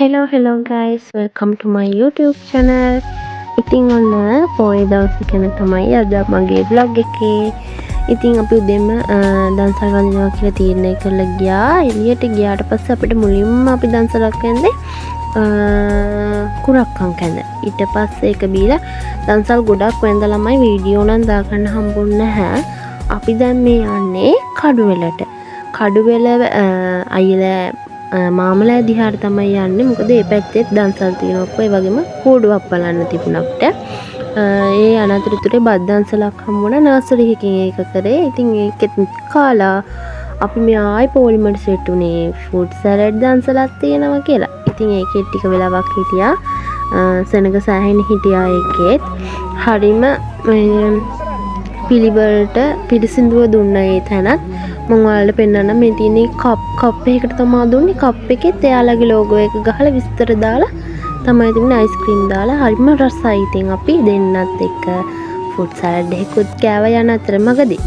Hello guys, welcome to my YouTube channel. ඉතින් ඔන්න පොයේ දවසේ ගැන තමයි අද මගේ vlog එකේ. ඉතින් අපි උදේම දන්සල් වඳිනවා කියලා තීරණය කරලා ගියා. එළියට ගියාට පස්සේ අපිට මුලින්ම අපි දන්සලක් වැන්දේ කුරක්කන් කැඳ. ඊට පස්සේ ඒක බීලා දන්සල් ගොඩක් වැන්දලාමයි වීඩියෝ නම් දාගන්න හම්බුන්නේ නැහැ. අපි දැන් මේ යන්නේ කඩුවෙලට. කඩුවෙල අයියලා මාමලා දිහාට තමයි යන්නේ. මොකද මේ පැත්තේ දන්සල් තියෙනවා. ඒ වගේම කූඩුවක් බලන්න තිබුණා අපිට. ඒ අනතුරුතුරේ බත් දන්සලක් හම්බ වුණා නර්සරි එකකින් ඒක කරේ. ඉතින් ඒකෙත් කාලා අපි මේ ආයි පොලිමර් සෙට් උනේ ෆුඩ් සලාඩ් දන්සලක් තියෙනවා කියලා. ඉතින් ඒකෙත් ටික වෙලාවක් හිටියා. සෙනග සෑහෙන හිටියා ඒකෙත්. හරිම පිළිවෙලට පිළිසිඳුව දුන්නා ඒ තැනත්. මම ඔයාලට පෙන්නන්න මේ තියෙන කප් එකකට තමයි දුන්නේ. කප් එකෙත් එයාලගේ ලෝගෝ එක ගහලා විස්තර දාලා තමයි තිබුණේ. අයිස්ක්‍රීම් දාලා හරිම රසයි. ඉතින් අපි දෙන්නත් එක්ක ෆුඩ් සලාඩ් එකකුත් කෑවා යන අතරමඟදී.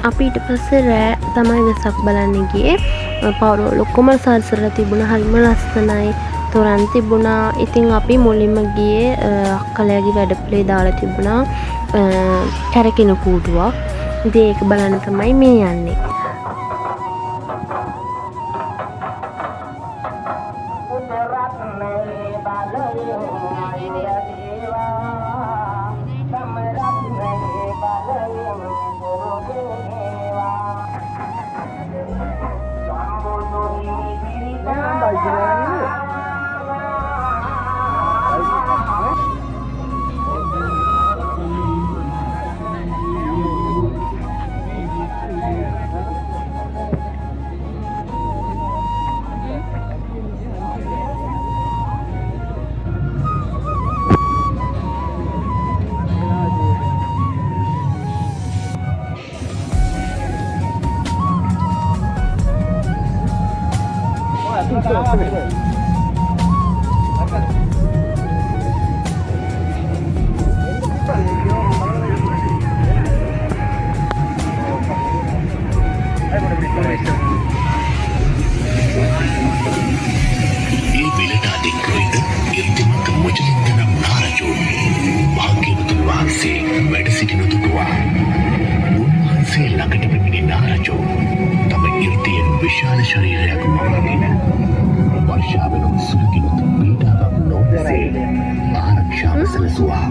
අපි ඊට පස්සේ රෑ තමයි වෙසක් බලන්න ගියේ. පවුර ලොකුම සල්සරලා තිබුණා. හරිම ලස්සනයි. තොරන් තිබුණා. ඉතින් අපි මුලින්ම ගියේ අක්කලයාගේ වැඩපිළිවෙල දාලා තිබුණා කැරකින කූඩුවක්. ඉතින් ඒක බලන්න තමයි මේ යන්නේ. විශාල ශරීරයක් මවගෙන වර්ෂාවෙන් සුළුකිනුත් පීඩාවක් නොවසේ ආරක්ෂාව සැලසුවා.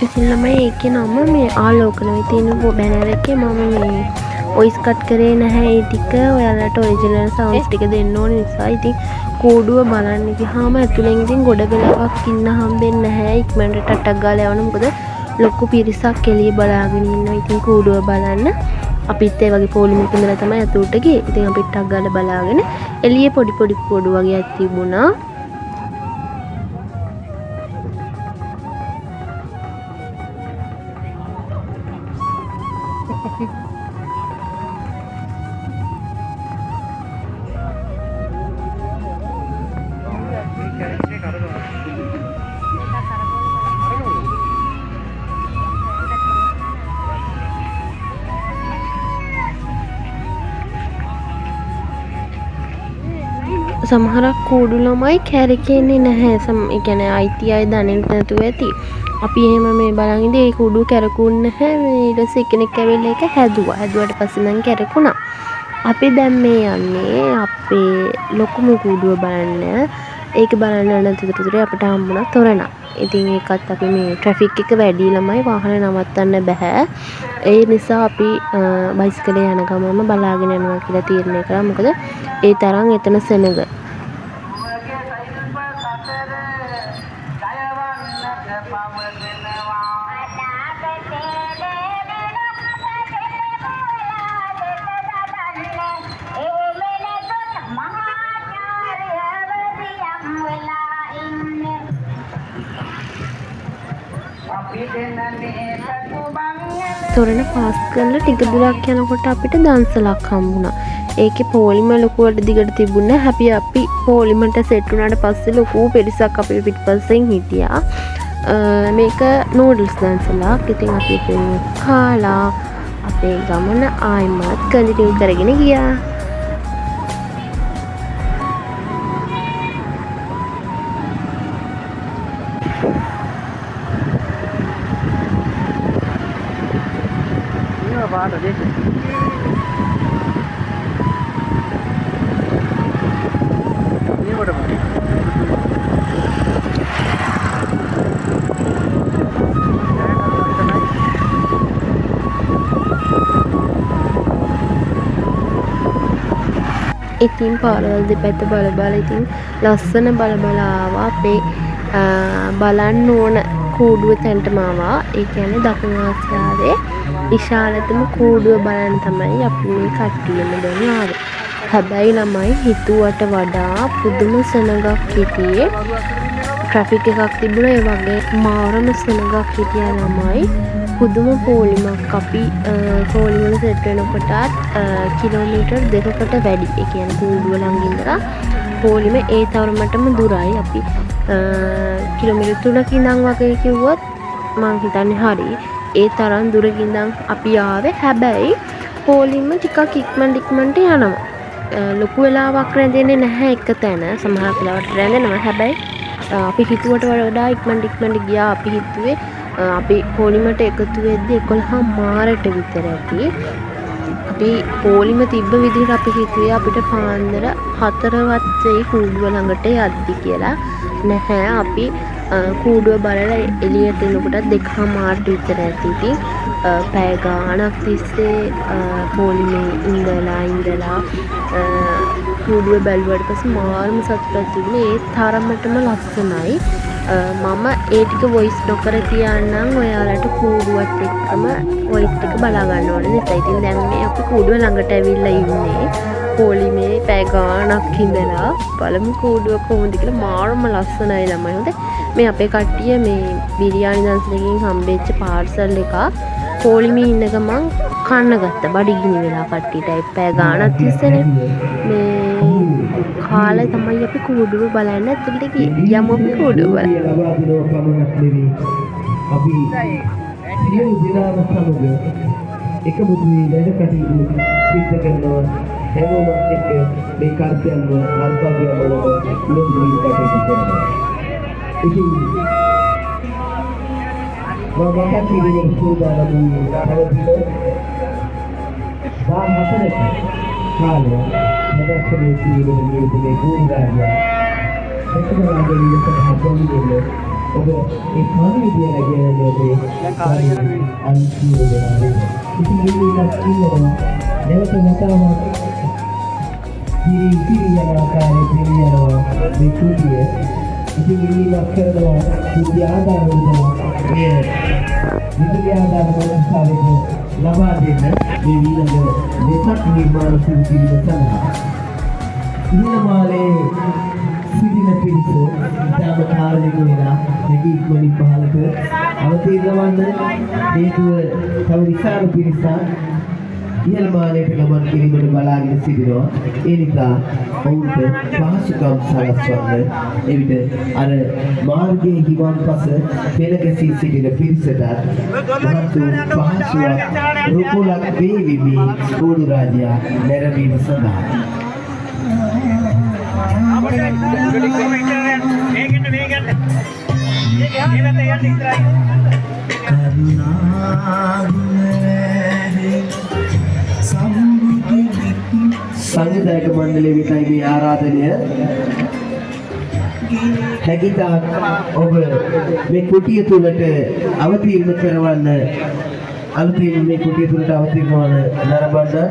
ඉතින් ළමයි ඒකේ නම මේ ආලෝකනයි තියෙන බැනර් එකේ මම මේ වොයිස් කට් කරේ නැහැ. ඒ ටික ඔයාලට ඔරිජිනල් සවුන්ඩ්ස් ටික දෙන්න ඕන නිසා. ඉතින් කූඩුව බලන්න ගියාම ඇතුලෙන් ඉතින් ගොඩ වෙලාවක් ඉන්න හම්බෙන්නේ නැහැ. ඉක්මනට ටටක් ගාලා යවන්න. මොකද ලොකු පිරිසක් එළිය බලාගෙන ඉන්නවා. ඉතින් කූඩුව බලන්න අපිත් ඒ වගේ පොලිමර් ඉඳලා තමයි අතූට ගියේ. ඉතින් අපි ටක් ගාලා බලාගෙන එළියේ පොඩි කූඩු වගේ තිබුණා. සමහරක් කූඩු ළමයි කැරකෙන්නේ නැහැ. ඒ කියන්නේ අයිති අය දන්නේ නැතුව ඇති. අපි එහෙම මේ බලන් ඉඳි ඒ කූඩු කැරකුන්නේ නැහැ. ඊට පස්සේ කෙනෙක් ඇවිල්ලා ඒක හැදුවා. හැදුවට පස්සේ නම් කැරකුණා. අපි දැන් මේ යන්නේ අපේ ලොකුම කූඩුව බලන්න. ඒක බලන්න යන අතරතුරේ අපිට හම්බුණා තොරණ. ඉතින් ඒකත් අපි මේ ට්‍රැෆික් එක වැඩි ළමයි වාහන නවත්තන්න බෑ. ඒ නිසා අපි බයිසිකලේ යන ගමන්ම බලාගෙන යනවා කියලා තීරණය කළා. මොකද ඒ තරම් එතන සෙනඟ. තොරණ පාස් කරලා ටික දුරක් යනකොට අපිට දන්සලක් හම්බුණා. ඒකේ පොලිම ලොකුවට දිගට තිබුණේ නැහැ. හැබැයි අපි පොලිමට සෙට් වුණාට පස්සේ ලොකු පිරිසක් අපේ පිටපස්සෙන් හිටියා. මේක නූඩල්ස් දන්සලක්. ඉතින් අපි ඒක කාලා අපේ ගමන ආයිමත් කන්ටිනියු කරගෙන ගියා. ඉතින් පාරවල් දෙපැත්ත බල ඉතින් ලස්සන බල ආවා අපේ බලන්න ඕන කූඩුව තැනටම ආවා. ඒ කියන්නේ දකුණු ආසියාවේ විශාලතම කූඩුව බලන්න තමයි අපි මේ කට්ටියම දැන් ආවේ. හැබැයි ළමයි හිතුවට වඩා පුදුම සෙනඟක් හිටියේ. ට්‍රැෆික් එකක් තිබුණා. ඒ වගේ මාරම සෙනඟක් හිටියා ළමයි. පුදුම පොලිමක් අපි පොලිමල සෙට් වෙනකොටත් කිලෝමීටර් 2කට වැඩි. ඒ කියන්නේ කූඩුව ළඟ ඉඳලා පොලිම ඒ තරමටම දුරයි. අපි කිලෝමීටර් 3ක ඉඳන් වගේ කිව්වොත් මං හිතන්නේ හරි. ඒ තරම් දුරකින් ඉඳන් අපි ආවේ. හැබැයි පොලිම ටිකක් ඉක්මනට යනවා. ලොකු වෙලාවක් රැඳෙන්නේ නැහැ එක තැන. සමහර වෙලාවට රැඳෙනවා. හැබැයි අපි හිතුවට වඩා ඉක්මනට ගියා. අපි හිතුවේ අපි පොලිමට එකතු වෙද්දි 11:00ට විතර ඇති. අපි පොලිම තිබ්බ විදිහට අපි හිතුවේ අපිට පාන්දර 4වත් වෙයි කූඩුව ළඟට යද්දි කියලා. නැහැ. අපි කූඩුව බලලා එළියට එනකොටත් 2:00ට විතර ඇති. ඉතින් පැය ගාණක් තිස්සේ පොලිමේ ඉඳලා කූඩුව බැලුවට පස්සේ මාර්ම සතුටක් තිබුණේ. ඒ තරමටම ලස්සනයි. මම ඒ ටික වොයිස් නොකර තියන්නම් ඔයාලට කූඩුවත් එක්කම වොයිස් ටික බලා ගන්න ඕනේ නිසා. ඉතින් දැන් මේ අපි කූඩුව ළඟට ඇවිල්ලා ඉන්නේ. පොලිමේ පැය ගාණක් ඉඳලා බලමු කූඩුව කොහොමද කියලා. මාරම ලස්සනයි ළමයි. හොඳයි. මේ අපේ කට්ටිය මේ බිරියානි දන්සලකින් හම්බෙච්ච පාර්සල් එක පොලිමේ ඉන්න ගමන් කන්න ගත්තා. බඩගිනි වෙලා කට්ටියට පැය ගාණක් තිස්සේනේ. මේ කාලේ තමයි අපි කූඩුව බලන්න ඇතුළට ගියේ. යමු අපි කූඩුව බලන්න. අපි සියලු දෙනාම සමග එකමුතු වී වැඩ කටයුතු සිදු කරනවා. හැමෝම එක්ක මේ කාර්යයන්ව අල්පාව්‍ය වලට ලොකු වී කටයුතු කරනවා. ඉතින් මම කටයුතු සූදානම් වී තවතින 14ක කාලය මදස්සනේ සීලෙ නියුතේ ගුණාරිය එක්කමගේ විදිහට හදන්නේ ඔබ ඒ පරිවිදිය නැගෙනදී ඔබේ අන්තිම වෙනවා. ඉතින් මේක ඉන්නවා නැවත මතාවක් පිරි යන ආකාරයේ පිරියනවා මේ කුඩිය. ඉතින් මේක කරනවා කුඩිය ආදාන වෙනවා. මේ විදුලි ආදාන මොනවාද ලබා දෙන්න මේ විලඳ දෙසක් නිර්මාණ සිදු කිරීම සඳහා ඉන්නමාලේ සිටින පිරිස ඉතාම කාර්යනික වෙලා නැගී ඉක්මනින් පහළට අවතීර්ණ වන්න හේතුව තව විශාල පිරිසක් ඉහළ මාලයට ගමන් කිරීමට බලාගෙන සිටිනවා. ඒ නිසා ඔවුන්ට පහසුකම් සලස්වන්න එවිට අර මාර්ගයේ හිවන් පස පෙළ ගැසී සිටින පිරිසට මහත් පහසුවක් රුකුලක් වේවිමි කූඩු රාජයා නැරඹීම සඳහා. සංවිධායක මණ්ඩලයේ විතයි මේ ආරාධනය හැකිතාක් ඔබ මේ කුටිය තුලට අවතීර්ණ කරවන්න අලුතින් මේ කුටිය තුලට අවතීර්ණ වන නරඹන්න.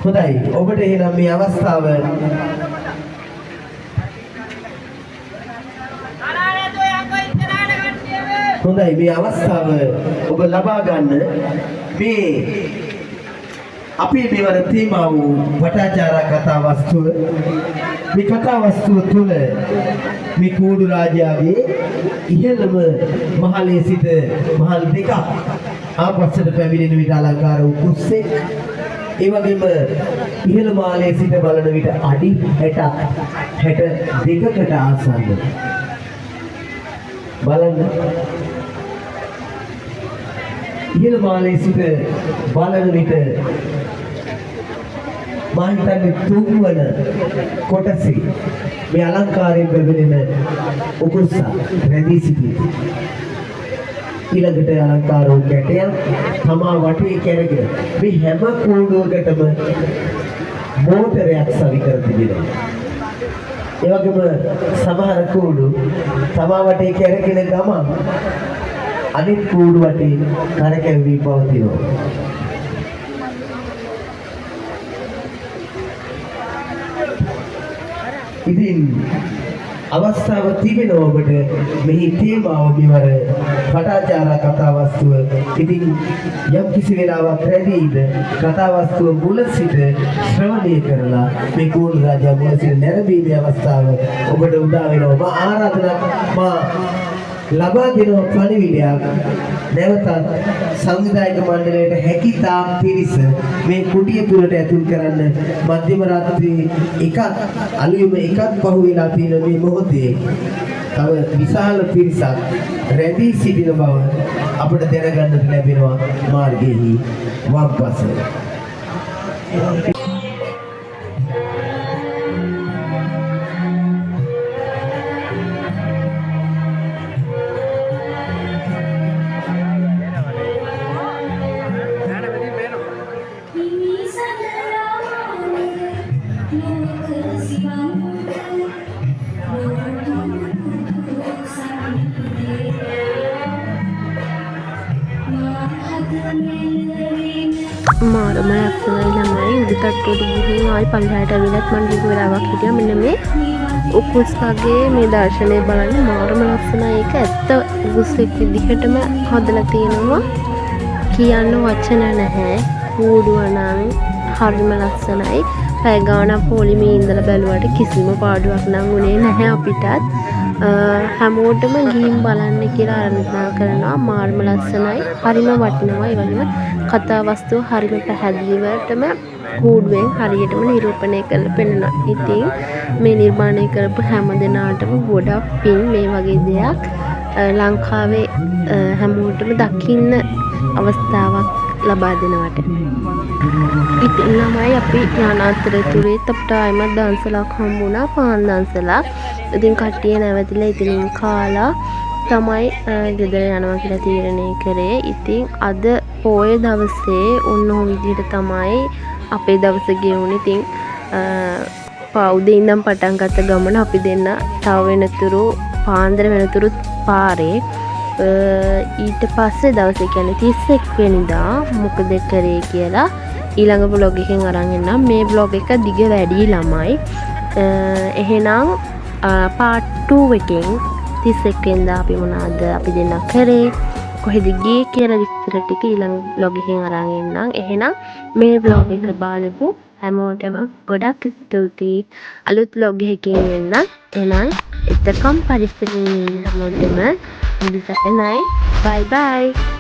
හොඳයි ඔබට එහෙනම් මේ අවස්ථාව හොඳයි මේ අවස්ථාව ඔබ ලබා ගන්න මේ අපේ මෙවර තේමා වූ වටාචාරා කතා වස්තුව මේ කතා වස්තුව තුළ මේ කූඩු රාජයාගේ ඉහළම මහලේ සිට මහල් දෙකක් ආපස්සට පැමිණෙන විට අලංකාර වූ කුස්සෙක් ඒ වගේම ඉහළ මාලයේ සිට බලන විට අඩි 62කට ආසන්න බලන්න ඉහළ මාලයේ සිට බලන විට මා හිතන්නේ තුන්වන කොටසේ මේ අලංකාරයෙන් බැබලෙන උකුස්සා රැඳී සිටී. ඊළඟට අලංකාර වූ කැටයන් තමා වටේ කැරගෙන මේ හැම කූඩුවකටම මෝටරයක් සවි කර තිබෙනවා. ඒ වගේම සමහර කූඩු තමා වටේ කැරගෙන ගමන් අනිත් කූඩු වටේ කරකැවී පවතිනවා. ඉතින් අවස්ථාව තිබෙනවා ඔබට මෙහි තේමාව මෙවර වටාචාරා කතා වස්තුව. ඉතින් යම් කිසි වෙලාවක් රැඳීද කතා වස්තුව මුල සිට ශ්‍රවණය කරලා මේ කූඩු රාජා මුල සිට නැරඹීමේ අවස්ථාව ඔබට උදා වෙනවා. මා ආරාධනා ලබා දෙන පණිවිඩයක් නැවතත් සංවිධායක මණ්ඩලයට හැකිතාක් පිරිස මේ කුටිය තුලට ඇතුල් කරන්න මධ්‍යම රාත්‍රී එකක් අලුයම එකක් පහුවෙලා තියෙන මේ මොහොතේ තව විශාල පිරිසක් රැඳී සිටින බව අපට දැනගන්නට ලැබෙනවා මාර්ගයේහි වම්පස. මාරම ලස්සනයි ළමයි උඩටට ගිහින් ආයි පල්ලෙහාට ඇවිලත් මම දීපු වෙලාවක් හිටියා. මෙන්න මේ උකුස් වගේ මේ දර්ශනය බලන්න මාරම ලස්සනයි. ඒක ඇත්ත උකුස්සෙක් විදිහටම හදලා තියෙනවා කියන්න වචන නැහැ. කූඩුව නම් හරිම ලස්සනයි. පැය ගාණක් පොලිමේ ඉඳලා බැලුවට කිසිම පාඩුවක් නම් උනේ නැහැ අපිටත්. හැමෝටම ගිහින් බලන්න කියලා ආරාධනා කරනවා. මාරම ලස්සනයි. හරිම වටිනවා. ඒ වගේම කතා වස්තුව හරිම පැහැදිලිවටම කූඩුවෙන් හරියටම නිරූපණය කරලා පෙන්නනවා. ඉතින් මේ නිර්මාණය කරපු හැම දෙනාටම ගොඩක් පින් මේ වගේ දෙයක් ලංකාවේ හැමෝටම දකින්න අවස්ථාවක් ලබා දෙනවට. ඉතින් ළමයි අපි යන අතරතුරේ අපිට ආයෙමත් දන්සලක් හම්බුණා. පාන් දන්සලක්. ඉතින් කට්ටිය නැවතිලා ඉතින් කාලා තමයි ගෙදර යනවා කියලා තීරණය කරේ. ඉතින් අද පොය දවසේ ඔන්න ඔය විදිහට තමයි අපේ දවස ගෙවුනේ. ඉතින් උදේ ඉඳන් පටන් ගත්ත ගමන අපි දෙන්න තව වෙනතුරු පාන්දර වෙනතුරු පාරේ ඊට පස්සේ දවසේ කියන්නේ 31 වෙනිදා මොකද කරේ කියලා ඊළඟ බ්ලොග් එකෙන් අරන් එන්නම්. මේ බ්ලොග් එක දිග වැඩි ළමයි. එහෙනම් part 2 එකෙන් 31 වෙනිදා අපි මොනවද අපි දෙන්න කරේ කොහෙද ගියේ කියලා විස්තර ටික ඊළඟ බ්ලොග් එකෙන් අරන් එන්නම්. එහෙනම් මේ බ්ලොග් එක බලපු හැමෝටම ගොඩක් ස්තුතියි. අලුත් බ්ලොග් එකකින් එන්න. එහෙනම් එතකම් පරිස්සමින් හැමෝටම ඉඳලා bye bye.